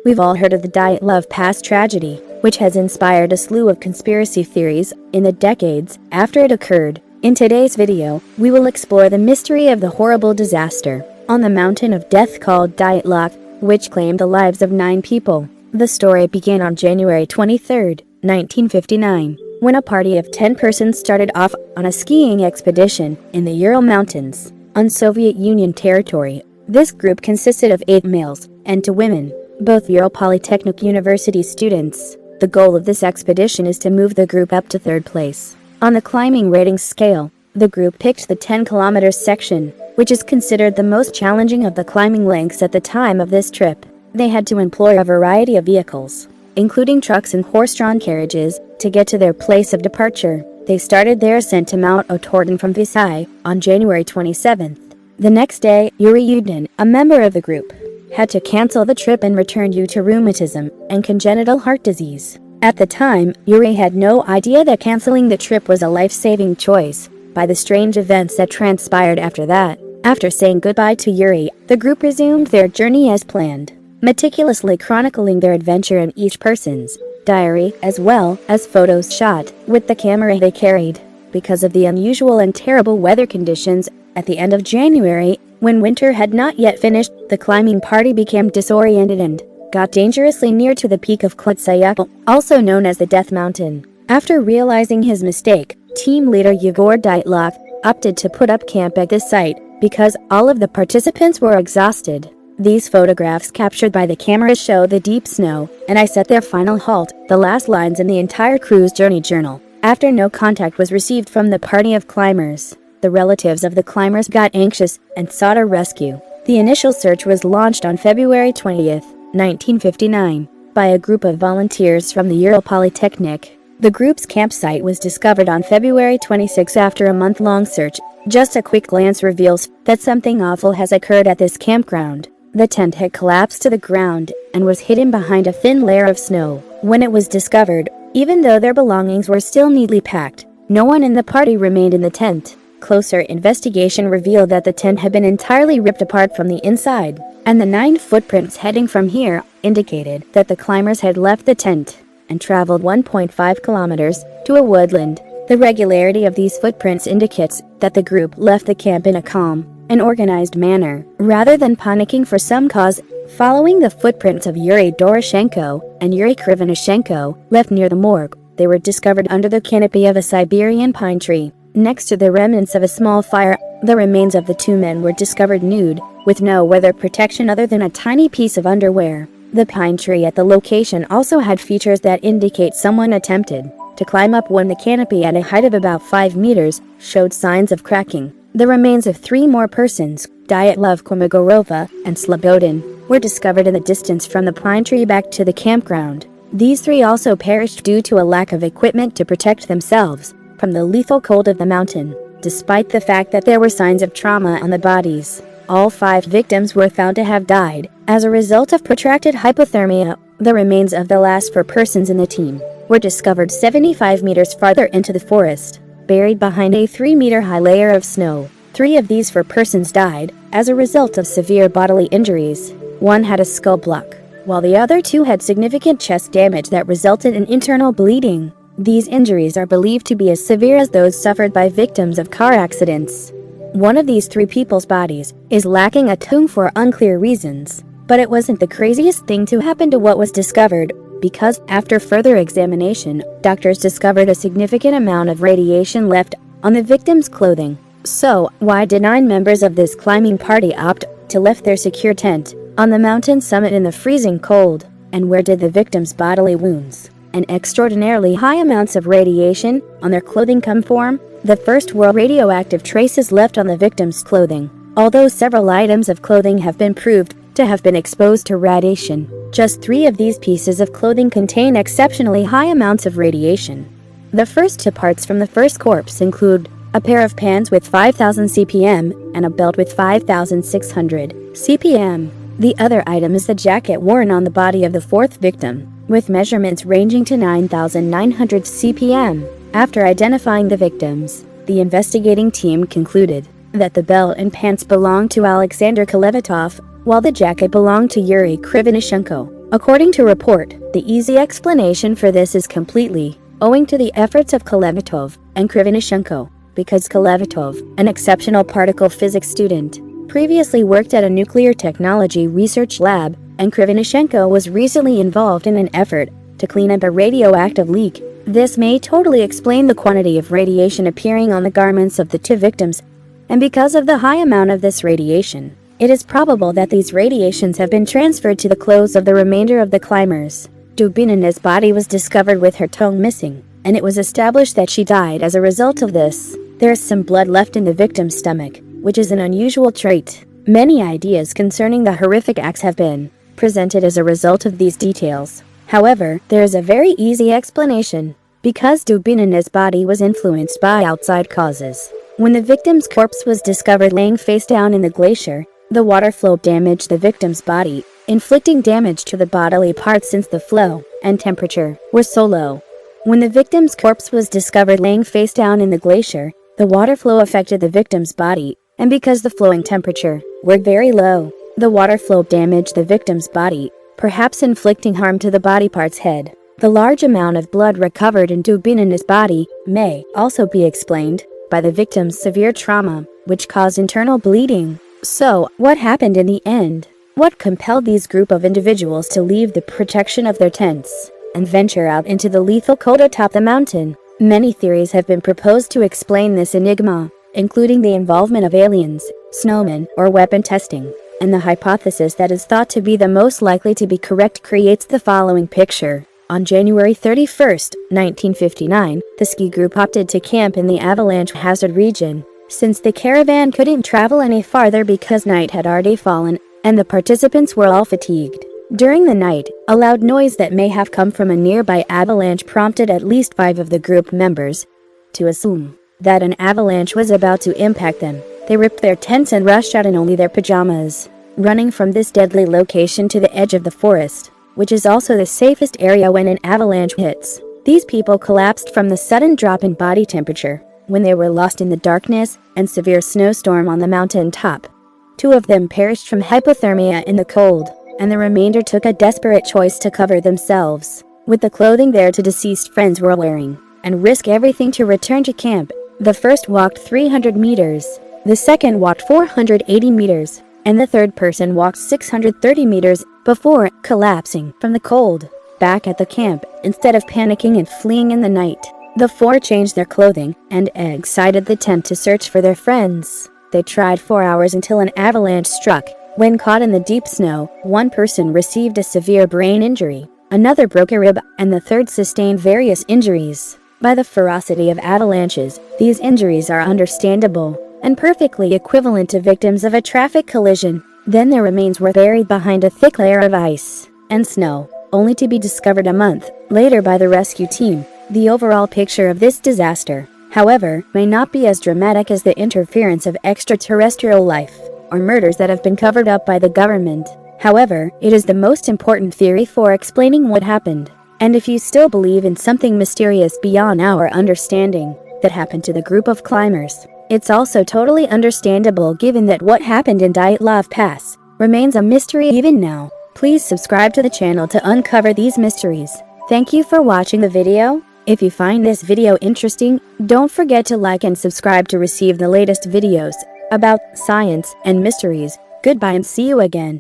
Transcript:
We've all heard of the Dyatlov Pass tragedy, which has inspired a slew of conspiracy theories in the decades after it occurred. In today's video, we will explore the mystery of the horrible disaster on the mountain of death called Dyatlov, which claimed the lives of 9 people. The story began on January 23, 1959, when a party of 10 persons started off on a skiing expedition in the Ural Mountains, on Soviet Union territory. This group consisted of 8 males and 2 women, both Ural Polytechnic University students. The goal of this expedition is to move the group up to 3rd place on the climbing rating scale. The group picked the 10-kilometer section, which is considered the most challenging of the climbing lengths at the time of this trip. They had to employ a variety of vehicles, including trucks and horse-drawn carriages, to get to their place of departure. They started their ascent to Mount Otorden from Visay on January 27th. The next day, Yuri Yudin, a member of the group, had to cancel the trip and return due to rheumatism and congenital heart disease. At the time, Yuri had no idea that canceling the trip was a life-saving choice by the strange events that transpired after that. After saying goodbye to Yuri, the group resumed their journey as planned, meticulously chronicling their adventure in each person's diary, as well as photos shot with the camera they carried. Because of the unusual and terrible weather conditions at the end of January, when winter had not yet finished, the climbing party became disoriented and got dangerously near to the peak of Klutsyakhl, also known as the Death Mountain. After realizing his mistake, team leader Yegor Dyatlov opted to put up camp at this site because all of the participants were exhausted. These photographs captured by the camera show the deep snow, and I set their final halt, the last lines in the entire crew's journey journal. After no contact was received from the party of climbers, the relatives of the climbers got anxious and sought a rescue. The initial search was launched on February 20th, 1959, by a group of volunteers from the Ural Polytechnic. The group's campsite was discovered on February 26 after a month-long search. Just a quick glance reveals that something awful has occurred at this campground. The tent had collapsed to the ground and was hidden behind a thin layer of snow. When it was discovered, even though their belongings were still neatly packed, no one in the party remained in the tent. Closer investigation revealed that the tent had been entirely ripped apart from the inside, and the 9 footprints heading from here indicated that the climbers had left the tent and traveled 1.5 kilometers to a woodland. The regularity of these footprints indicates that the group left the camp in a calm and organized manner, rather than panicking for some cause. Following the footprints of Yuri Doroshenko and Yuri Krivonishenko left near the morgue, they were discovered under the canopy of a Siberian pine tree. Next to the remnants of a small fire, the remains of the 2 men were discovered nude, with no weather protection other than a tiny piece of underwear. The pine tree at the location also had features that indicate someone attempted to climb up when the canopy at a height of about 5 meters showed signs of cracking. The remains of 3 more persons, Dyatlov, Kolmogorova, and Slobodin, were discovered in the distance from the pine tree back to the campground. These 3 also perished due to a lack of equipment to protect themselves from the lethal cold of the mountain. Despite the fact that there were signs of trauma on the bodies, all 5 victims were found to have died as a result of protracted hypothermia. The remains of the last 4 persons in the team were discovered 75 meters farther into the forest, buried behind a 3-meter-high layer of snow. 3 of these 4 persons died as a result of severe bodily injuries. 1 had a skull block, while the other 2 had significant chest damage that resulted in internal bleeding. These injuries are believed to be as severe as those suffered by victims of car accidents. One of these 3 people's bodies is lacking a tomb for unclear reasons, but it wasn't the craziest thing to happen to what was discovered, because after further examination, doctors discovered a significant amount of radiation left on the victims' clothing. So, why did 9 members of this climbing party opt to leave their secure tent on the mountain summit in the freezing cold? And where did the victims' bodily wounds and extraordinarily high amounts of radiation on their clothing come from? The first were radioactive traces left on the victims' clothing. Although several items of clothing have been proved to have been exposed to radiation, just 3 of these pieces of clothing contain exceptionally high amounts of radiation. The first 2 parts from the first corpse include a pair of pants with 5,000 CPM and a belt with 5,600 CPM. The other item is the jacket worn on the body of the 4th victim, with measurements ranging to 9,900 CPM. After identifying the victims, the investigating team concluded that the belt and pants belonged to Alexander Kolevatov, while the jacket belonged to Yuri Krivonishenko. According to report, the easy explanation for this is completely owing to the efforts of Kolevatov and Krivonishenko, because Kolevatov, an exceptional particle physics student, previously worked at a nuclear technology research lab, and Krivonishenko was recently involved in an effort to clean up a radioactive leak. This may totally explain the quantity of radiation appearing on the garments of the two victims, and because of the high amount of this radiation, it is probable that these radiations have been transferred to the clothes of the remainder of the climbers. Dubinina's body was discovered with her tongue missing, and it was established that she died as a result of this. There is some blood left in the victim's stomach, which is an unusual trait. Many ideas concerning the horrific acts have been presented as a result of these details. However, there is a very easy explanation. Because Dubinina's body was influenced by outside causes. When the victim's corpse was discovered laying face down in the glacier, the water flow damaged the victim's body, inflicting damage to the bodily parts since the flow and temperature were so low. When the victim's corpse was discovered laying face down in the glacier, the water flow affected the victim's body, and because the flowing temperature were very low, the water flow damaged the victim's body, perhaps inflicting harm to the body part's head. The large amount of blood recovered in Dubinina's body may also be explained by the victim's severe trauma, which caused internal bleeding. So, what happened in the end? What compelled these group of individuals to leave the protection of their tents and venture out into the lethal cold atop the mountain? Many theories have been proposed to explain this enigma, including the involvement of aliens, snowmen, or weapon testing. And the hypothesis that is thought to be the most likely to be correct creates the following picture. On January 31, 1959, the ski group opted to camp in the avalanche hazard region, since the caravan couldn't travel any farther because night had already fallen, and the participants were all fatigued. During the night, a loud noise that may have come from a nearby avalanche prompted at least 5 of the group members to assume that an avalanche was about to impact them. They ripped their tents and rushed out in only their pajamas, running from this deadly location to the edge of the forest, which is also the safest area when an avalanche hits. These people collapsed from the sudden drop in body temperature when they were lost in the darkness and severe snowstorm on the mountain top. 2 of them perished from hypothermia in the cold, and the remainder took a desperate choice to cover themselves with the clothing their two deceased friends were wearing, and risk everything to return to camp. The first walked 300 meters, the second walked 480 meters, and the third person walked 630 meters before collapsing from the cold. Back at the camp, instead of panicking and fleeing in the night, the 4 changed their clothing and exited the tent to search for their friends. They tried 4 hours until an avalanche struck. When caught in the deep snow, 1 person received a severe brain injury, another broke a rib, and the third sustained various injuries. By the ferocity of avalanches, these injuries are understandable and perfectly equivalent to victims of a traffic collision. Then their remains were buried behind a thick layer of ice and snow, only to be discovered a month later by the rescue team. The overall picture of this disaster, however, may not be as dramatic as the interference of extraterrestrial life or murders that have been covered up by the government. However, it is the most important theory for explaining what happened. And if you still believe in something mysterious beyond our understanding that happened to the group of climbers, it's also totally understandable given that what happened in Dyatlov Pass remains a mystery even now. Please subscribe to the channel to uncover these mysteries. Thank you for watching the video. If you find this video interesting, don't forget to like and subscribe to receive the latest videos about science and mysteries. Goodbye and see you again.